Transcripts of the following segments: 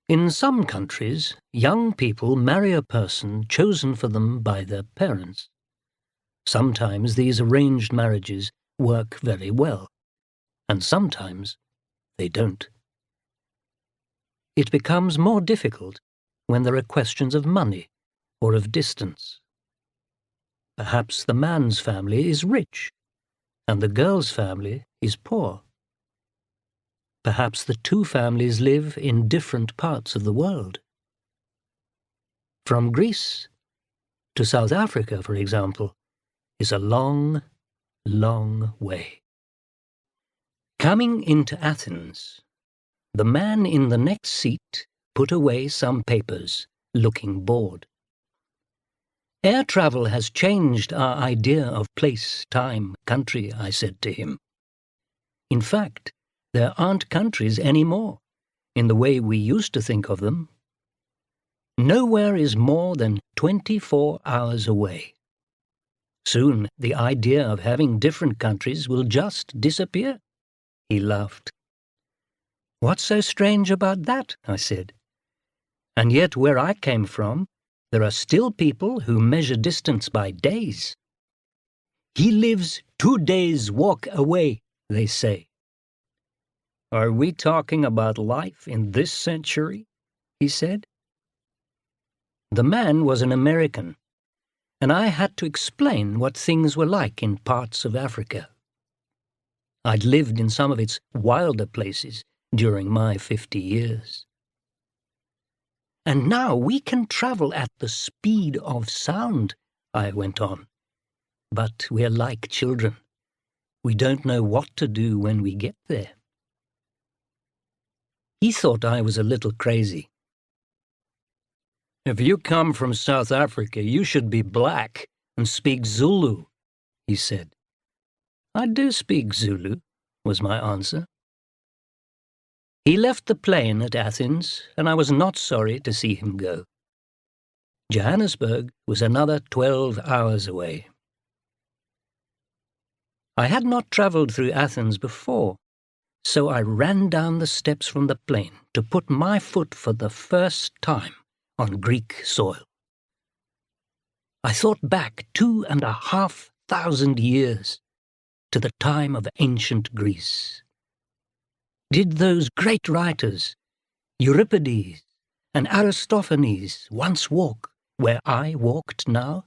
In some countries, young people marry a person chosen for them by their parents. Sometimes these arranged marriages work very well, and sometimes they don't. It becomes more difficult when there are questions of money or of distance. Perhaps the man's family is rich, and the girl's family is poor. Perhaps the two families live in different parts of the world. From Greece to South Africa, for example, is a long, long way. Coming into Athens, the man in the next seat put away some papers, looking bored. Air travel has changed our idea of place, time, country, I said to him. In fact, there aren't countries anymore, in the way we used to think of them. Nowhere is more than 24 hours away. Soon, the idea of having different countries will just disappear. He laughed. What's so strange about that? I said. And yet, where I came from, there are still people who measure distance by days. He lives 2 days' walk away, they say. Are we talking about life in this century? He said. The man was an American, and I had to explain what things were like in parts of Africa. I'd lived in some of its wilder places during my 50 years. And now we can travel at the speed of sound, I went on. But we're like children. We don't know what to do when we get there. He thought I was a little crazy. If you come from South Africa, you should be black and speak Zulu, he said. I do speak Zulu, was my answer. He left the plane at Athens, and I was not sorry to see him go. Johannesburg was another 12 hours away. I had not travelled through Athens before, so I ran down the steps from the plane to put my foot for the first time on Greek soil. I thought back 2,500 years to the time of ancient Greece. Did those great writers, Euripides and Aristophanes, once walk where I walked now?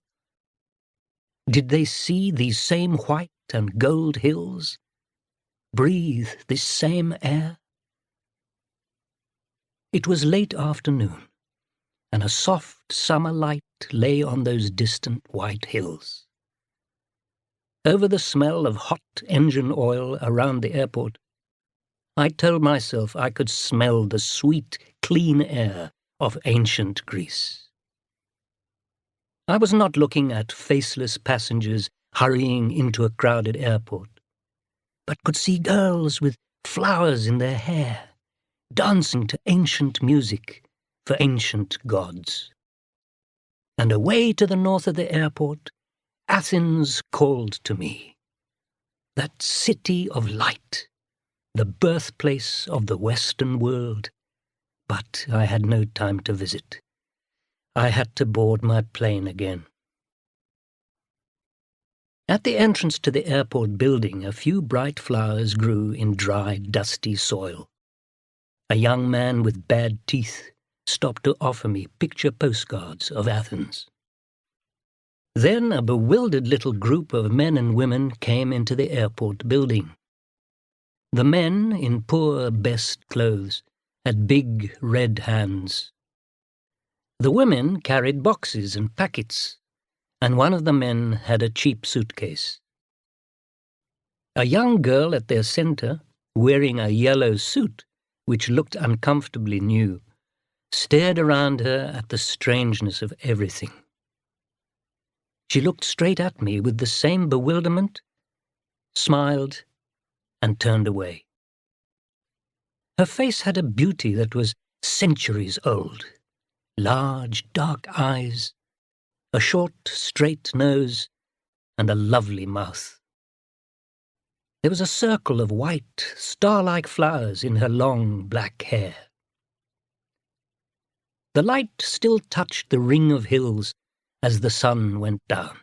Did they see these same white and gold hills? Breathe this same air? It was late afternoon, and a soft summer light lay on those distant white hills. Over the smell of hot engine oil around the airport, I told myself I could smell the sweet, clean air of ancient Greece. I was not looking at faceless passengers hurrying into a crowded airport, but could see girls with flowers in their hair, dancing to ancient music for ancient gods. And away to the north of the airport, Athens called to me. That city of light, the birthplace of the Western world. But I had no time to visit. I had to board my plane again. At the entrance to the airport building, a few bright flowers grew in dry, dusty soil. A young man with bad teeth stopped to offer me picture postcards of Athens. Then a bewildered little group of men and women came into the airport building. The men, in poor, best clothes, had big red hands. The women carried boxes and packets, and one of the men had a cheap suitcase. A young girl at their center, wearing a yellow suit, which looked uncomfortably new, stared around her at the strangeness of everything. She looked straight at me with the same bewilderment, smiled, and turned away. Her face had a beauty that was centuries old. Large, dark eyes, a short, straight nose, and a lovely mouth. There was a circle of white, star-like flowers in her long, black hair. The light still touched the ring of hills as the sun went down.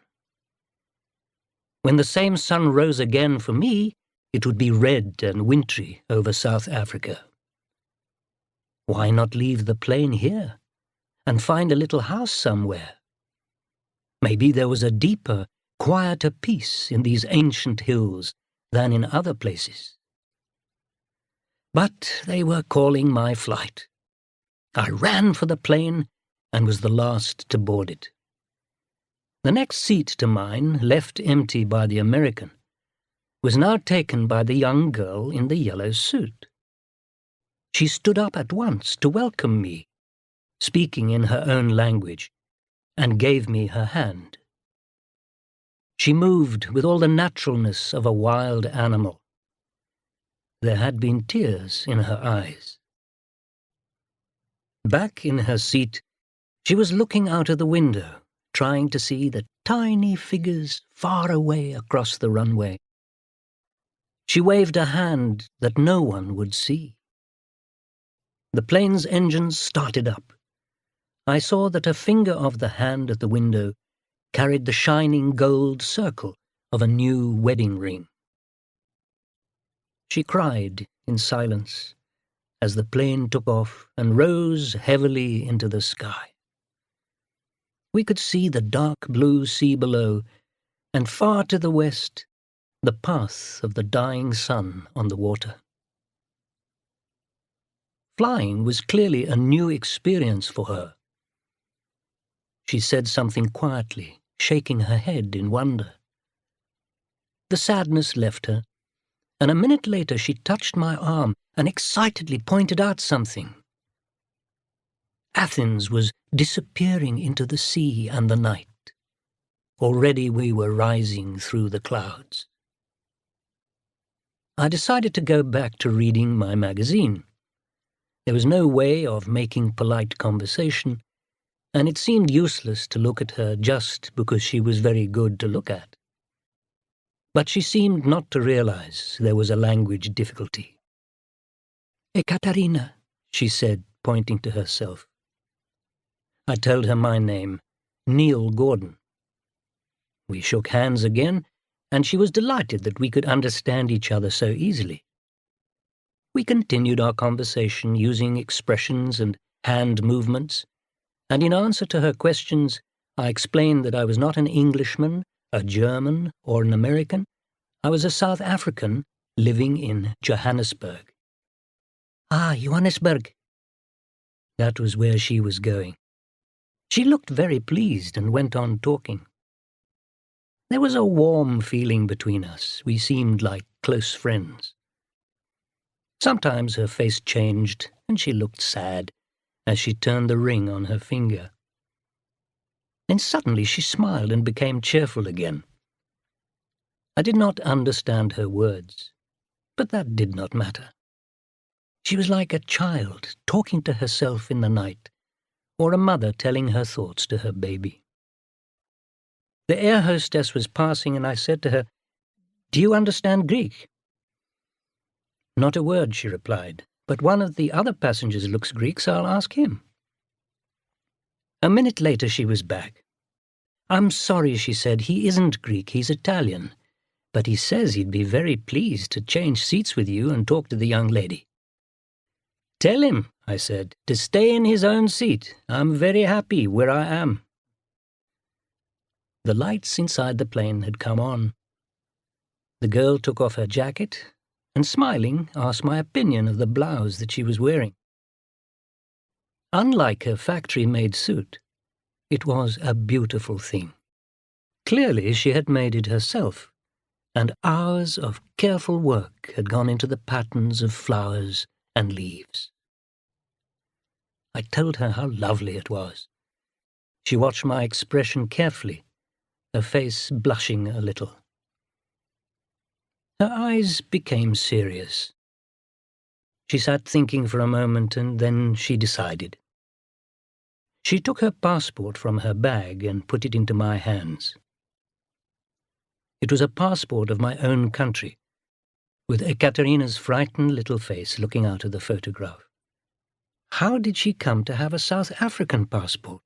When the same sun rose again for me, it would be red and wintry over South Africa. Why not leave the plain here and find a little house somewhere? Maybe there was a deeper, quieter peace in these ancient hills than in other places. But they were calling my flight. I ran for the plane and was the last to board it. The next seat to mine, left empty by the American, was now taken by the young girl in the yellow suit. She stood up at once to welcome me, speaking in her own language, and gave me her hand. She moved with all the naturalness of a wild animal. There had been tears in her eyes. Back in her seat, she was looking out of the window, trying to see the tiny figures far away across the runway. She waved a hand that no one would see. The plane's engines started up. I saw that a finger of the hand at the window carried the shining gold circle of a new wedding ring. She cried in silence as the plane took off and rose heavily into the sky. We could see the dark blue sea below, and far to the west, the path of the dying sun on the water. Flying was clearly a new experience for her. She said something quietly, shaking her head in wonder. The sadness left her, and a minute later she touched my arm and excitedly pointed out something. Athens was disappearing into the sea and the night. Already we were rising through the clouds. I decided to go back to reading my magazine. There was no way of making polite conversation, and it seemed useless to look at her just because she was very good to look at. But she seemed not to realize there was a language difficulty. "Ekaterina," she said, pointing to herself. I told her my name, Neil Gordon. We shook hands again, and she was delighted that we could understand each other so easily. We continued our conversation using expressions and hand movements, and in answer to her questions, I explained that I was not an Englishman, a German, or an American. I was a South African living in Johannesburg. "Ah, Johannesburg." That was where she was going. She looked very pleased and went on talking. There was a warm feeling between us. We seemed like close friends. Sometimes her face changed and she looked sad as she turned the ring on her finger. Then suddenly she smiled and became cheerful again. I did not understand her words, but that did not matter. She was like a child talking to herself in the night, or a mother telling her thoughts to her baby. The air hostess was passing and I said to her, "Do you understand Greek?" "Not a word," she replied, "but one of the other passengers looks Greek, so I'll ask him." A minute later she was back. "I'm sorry," she said, "he isn't Greek, he's Italian, but he says he'd be very pleased to change seats with you and talk to the young lady." "Tell him," I said, "to stay in his own seat. I'm very happy where I am." The lights inside the plane had come on. The girl took off her jacket and, smiling, asked my opinion of the blouse that she was wearing. Unlike her factory-made suit, it was a beautiful thing. Clearly she had made it herself, and hours of careful work had gone into the patterns of flowers and leaves. I told her how lovely it was. She watched my expression carefully, her face blushing a little. Her eyes became serious. She sat thinking for a moment, and then she decided. She took her passport from her bag and put it into my hands. It was a passport of my own country, with Ekaterina's frightened little face looking out of the photograph. How did she come to have a South African passport?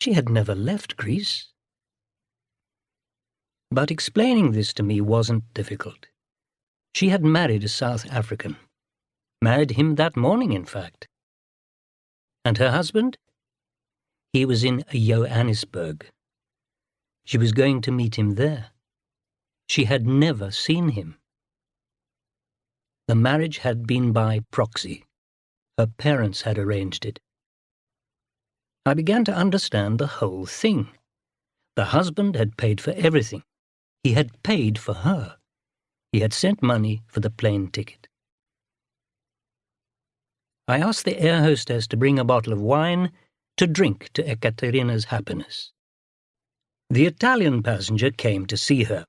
She had never left Greece. But explaining this to me wasn't difficult. She had married a South African. Married him that morning, in fact. And her husband? He was in Johannesburg. She was going to meet him there. She had never seen him. The marriage had been by proxy. Her parents had arranged it. I began to understand the whole thing. The husband had paid for everything. He had paid for her. He had sent money for the plane ticket. I asked the air hostess to bring a bottle of wine to drink to Ekaterina's happiness. The Italian passenger came to see her.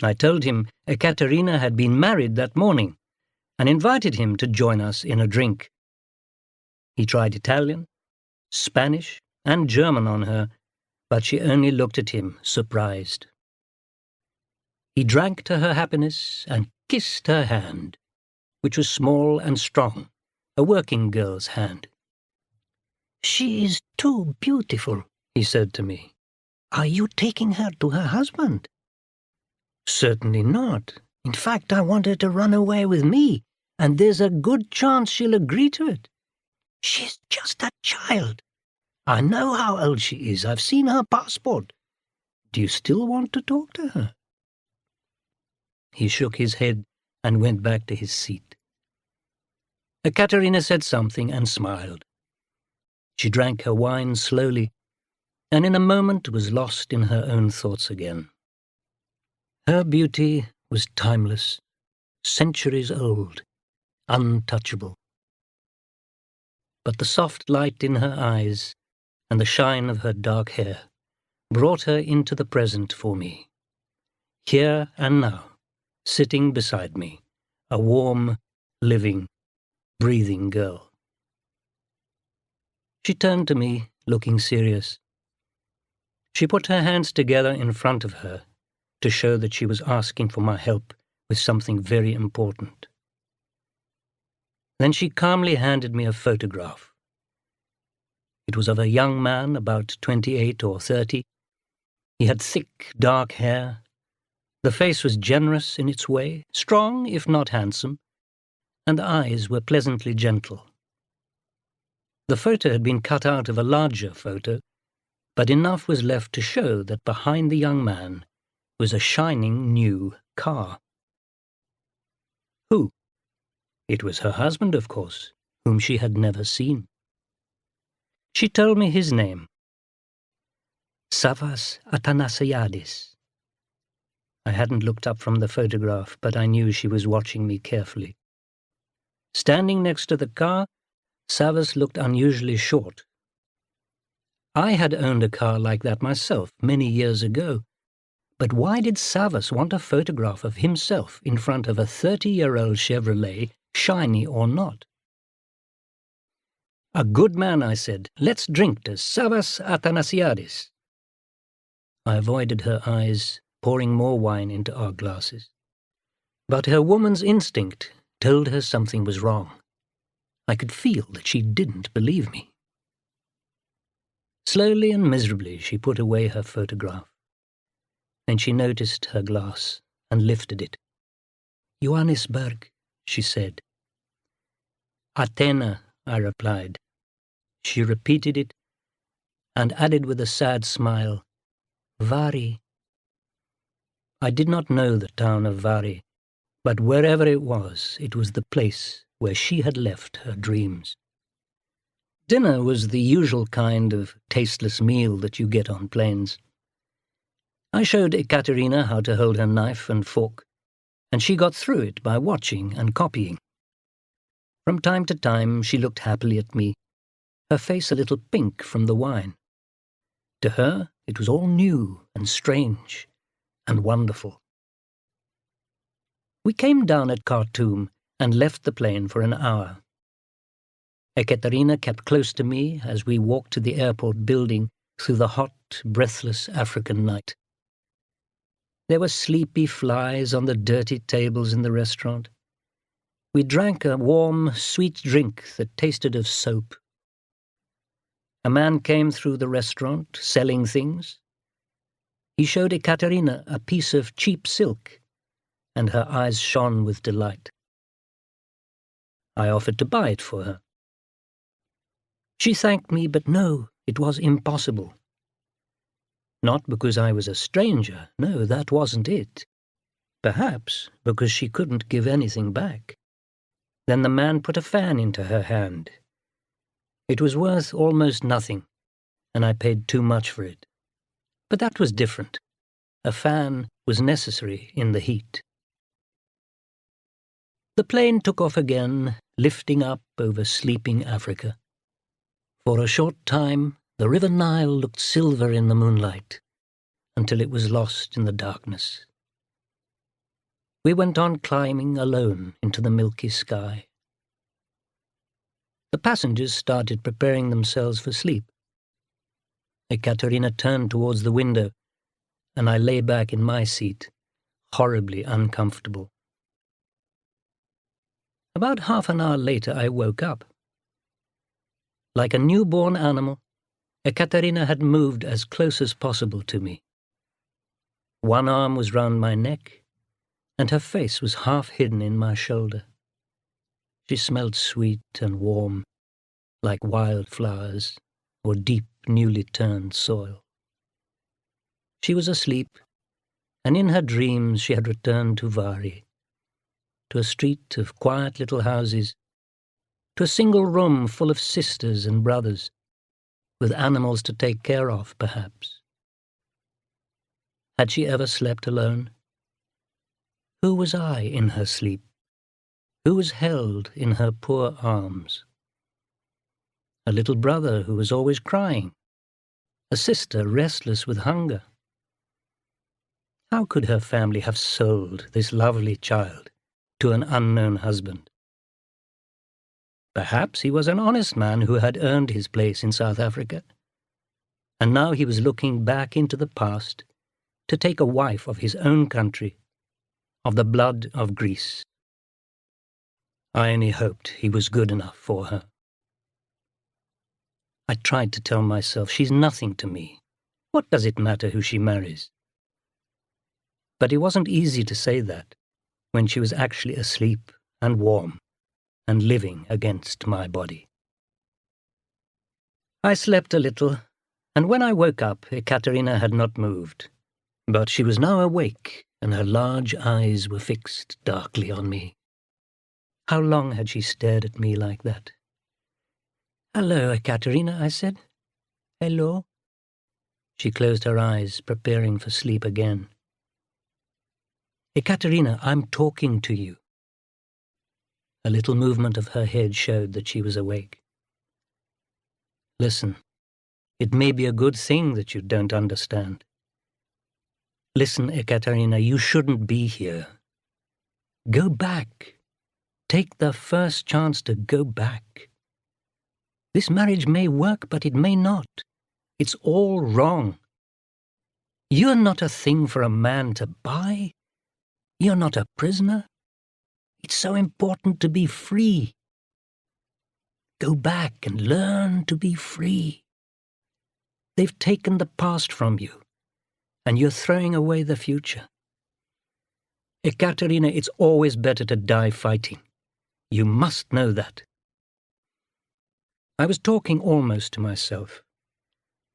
I told him Ekaterina had been married that morning and invited him to join us in a drink. He tried Italian, Spanish, and German on her, but she only looked at him, surprised. He drank to her happiness and kissed her hand, which was small and strong, a working girl's hand. "She is too beautiful," he said to me. "Are you taking her to her husband?" "Certainly not. In fact, I want her to run away with me, and there's a good chance she'll agree to it. She's just a child. I know how old she is. I've seen her passport. Do you still want to talk to her?" He shook his head and went back to his seat. Ekaterina said something and smiled. She drank her wine slowly, and in a moment was lost in her own thoughts again. Her beauty was timeless, centuries old, untouchable. But the soft light in her eyes and the shine of her dark hair brought her into the present for me. Here and now, sitting beside me, a warm, living, breathing girl. She turned to me, looking serious. She put her hands together in front of her to show that she was asking for my help with something very important. Then she calmly handed me a photograph. It was of a young man about 28 or 30. He had thick, dark hair. The face was generous in its way, strong if not handsome, and the eyes were pleasantly gentle. The photo had been cut out of a larger photo, but enough was left to show that behind the young man was a shining new car. Who? It was her husband, of course, whom she had never seen. She told me his name. Savas Athanasiadis. I hadn't looked up from the photograph, but I knew she was watching me carefully. Standing next to the car, Savas looked unusually short. I had owned a car like that myself many years ago, but why did Savas want a photograph of himself in front of a 30-year-old Chevrolet, shiny or not? "A good man," I said. "Let's drink to Savas Athanasiadis." I avoided her eyes, pouring more wine into our glasses. But her woman's instinct told her something was wrong. I could feel that she didn't believe me. Slowly and miserably she put away her photograph. Then she noticed her glass and lifted it. "Johannesburg," she said. "Athena," I replied. She repeated it and added with a sad smile, "Vari." I did not know the town of Vari, but wherever it was the place where she had left her dreams. Dinner was the usual kind of tasteless meal that you get on planes. I showed Ekaterina how to hold her knife and fork, and she got through it by watching and copying. From time to time she looked happily at me, her face a little pink from the wine. To her it was all new and strange and wonderful. We came down at Khartoum and left the plane for an hour. Ekaterina kept close to me as we walked to the airport building through the hot, breathless African night. There were sleepy flies on the dirty tables in the restaurant. We drank a warm, sweet drink that tasted of soap. A man came through the restaurant, selling things. He showed Ekaterina a piece of cheap silk, and her eyes shone with delight. I offered to buy it for her. She thanked me, but no, it was impossible. Not because I was a stranger, no, that wasn't it. Perhaps because she couldn't give anything back. Then the man put a fan into her hand. It was worth almost nothing, and I paid too much for it. But that was different. A fan was necessary in the heat. The plane took off again, lifting up over sleeping Africa. For a short time, the River Nile looked silver in the moonlight, until it was lost in the darkness. We went on climbing alone into the milky sky. The passengers started preparing themselves for sleep. Ekaterina turned towards the window, and I lay back in my seat, horribly uncomfortable. About half an hour later, I woke up. Like a newborn animal, Ekaterina had moved as close as possible to me. One arm was round my neck, and her face was half hidden in my shoulder. She smelled sweet and warm, like wildflowers or deep, newly turned soil. She was asleep, and in her dreams she had returned to Vari, to a street of quiet little houses, to a single room full of sisters and brothers, with animals to take care of, perhaps. Had she ever slept alone? Who was I in her sleep? Who was held in her poor arms? A little brother who was always crying, a sister restless with hunger. How could her family have sold this lovely child to an unknown husband? Perhaps he was an honest man who had earned his place in South Africa, and now he was looking back into the past to take a wife of his own country, of the blood of Greece. I only hoped he was good enough for her. I tried to tell myself, she's nothing to me. What does it matter who she marries? But it wasn't easy to say that when she was actually asleep and warm and living against my body. I slept a little, and when I woke up, Ekaterina had not moved. But she was now awake, and her large eyes were fixed darkly on me. How long had she stared at me like that? "Hello, Ekaterina," I said. "Hello." She closed her eyes, preparing for sleep again. "Ekaterina, I'm talking to you." A little movement of her head showed that she was awake. "Listen, it may be a good thing that you don't understand. Listen, Ekaterina, you shouldn't be here. Go back. Take the first chance to go back. This marriage may work, but it may not. It's all wrong. You're not a thing for a man to buy. You're not a prisoner. It's so important to be free. Go back and learn to be free. They've taken the past from you, and you're throwing away the future. Ekaterina, it's always better to die fighting. You must know that." I was talking almost to myself.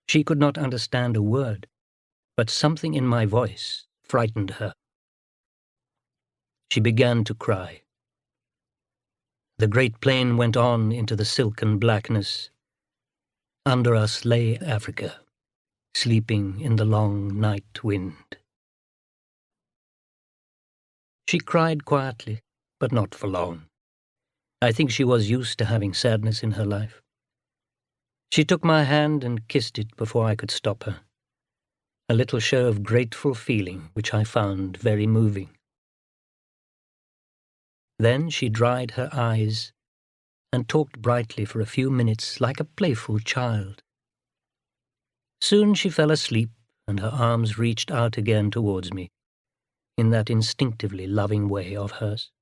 She could not understand a word, but something in my voice frightened her. She began to cry. The great plain went on into the silken blackness. Under us lay Africa, sleeping in the long night wind. She cried quietly, but not for long. I think she was used to having sadness in her life. She took my hand and kissed it before I could stop her, a little show of grateful feeling which I found very moving. Then she dried her eyes and talked brightly for a few minutes like a playful child. Soon she fell asleep, and her arms reached out again towards me, in that instinctively loving way of hers.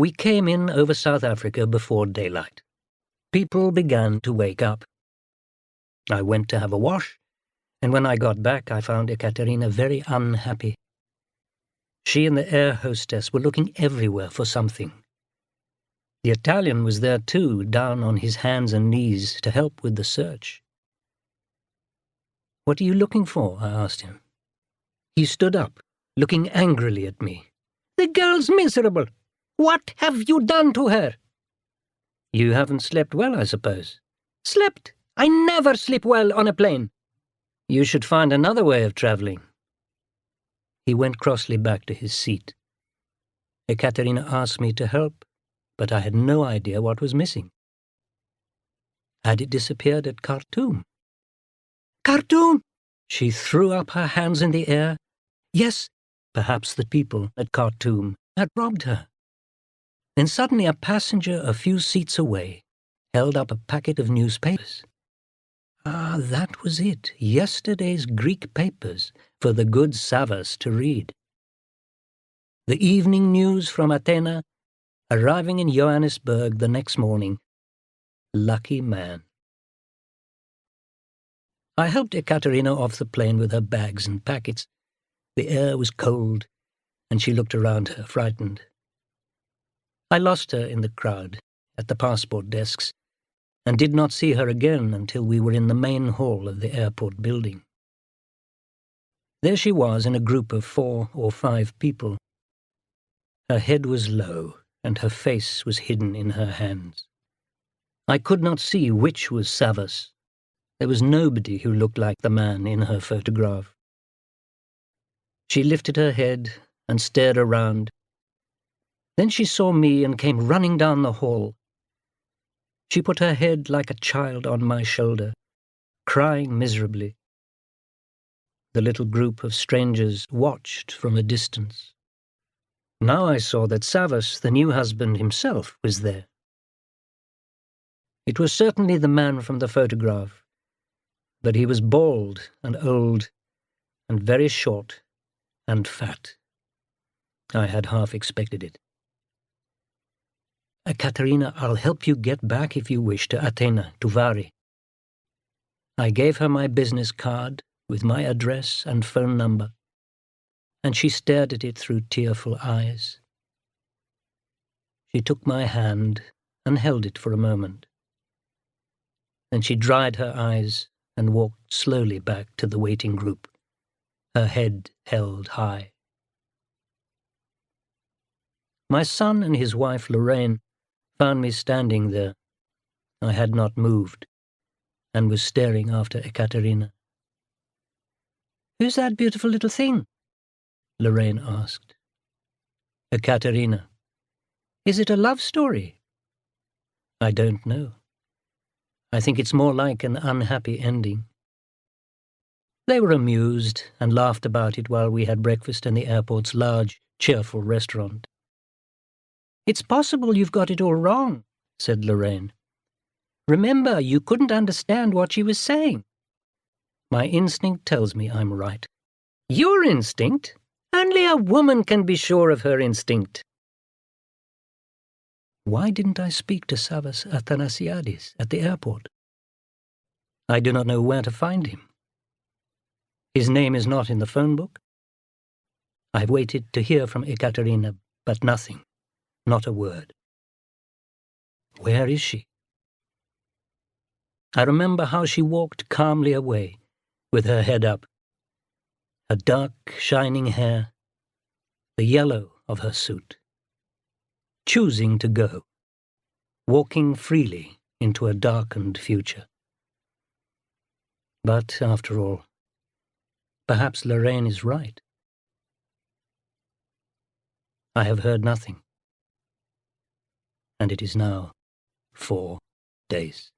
We came in over South Africa before daylight. People began to wake up. I went to have a wash, and when I got back I found Ekaterina very unhappy. She and the air hostess were looking everywhere for something. The Italian was there too, down on his hands and knees to help with the search. "What are you looking for?" I asked him. He stood up, looking angrily at me. "The girl's miserable. What have you done to her?" "You haven't slept well, I suppose." "Slept? I never sleep well on a plane." "You should find another way of travelling." He went crossly back to his seat. Ekaterina asked me to help, but I had no idea what was missing. Had it disappeared at Khartoum? "Khartoum!" She threw up her hands in the air. Yes, perhaps the people at Khartoum had robbed her. Then suddenly a passenger a few seats away held up a packet of newspapers. Ah, that was it, yesterday's Greek papers for the good Savas to read. The evening news from Athena, arriving in Johannesburg the next morning. Lucky man. I helped Ekaterina off the plane with her bags and packets. The air was cold, and she looked around her, frightened. I lost her in the crowd, at the passport desks, and did not see her again until we were in the main hall of the airport building. There she was in a group of 4 or 5 people. Her head was low, and her face was hidden in her hands. I could not see which was Savas. There was nobody who looked like the man in her photograph. She lifted her head and stared around. Then she saw me and came running down the hall. She put her head like a child on my shoulder, crying miserably. The little group of strangers watched from a distance. Now I saw that Savas, the new husband himself, was there. It was certainly the man from the photograph, but he was bald and old and very short and fat. I had half expected it. "Ekaterina, I'll help you get back if you wish to Athena, to Vari." I gave her my business card with my address and phone number, and she stared at it through tearful eyes. She took my hand and held it for a moment. Then she dried her eyes and walked slowly back to the waiting group, her head held high. My son and his wife Lorraine found me standing there. I had not moved, and was staring after Ekaterina. "Who's that beautiful little thing?" Lorraine asked. "Ekaterina." "Is it a love story?" "I don't know. I think it's more like an unhappy ending." They were amused and laughed about it while we had breakfast in the airport's large, cheerful restaurant. "It's possible you've got it all wrong," said Lorraine. "Remember, you couldn't understand what she was saying." "My instinct tells me I'm right." "Your instinct? Only a woman can be sure of her instinct." Why didn't I speak to Savas Athanasiadis at the airport? I do not know where to find him. His name is not in the phone book. I waited to hear from Ekaterina, but nothing, not a word. Where is she? I remember how she walked calmly away, with her head up, her dark, shining hair, the yellow of her suit, choosing to go, walking freely into a darkened future. But, after all, perhaps Lorraine is right. I have heard nothing, and it is now 4 days.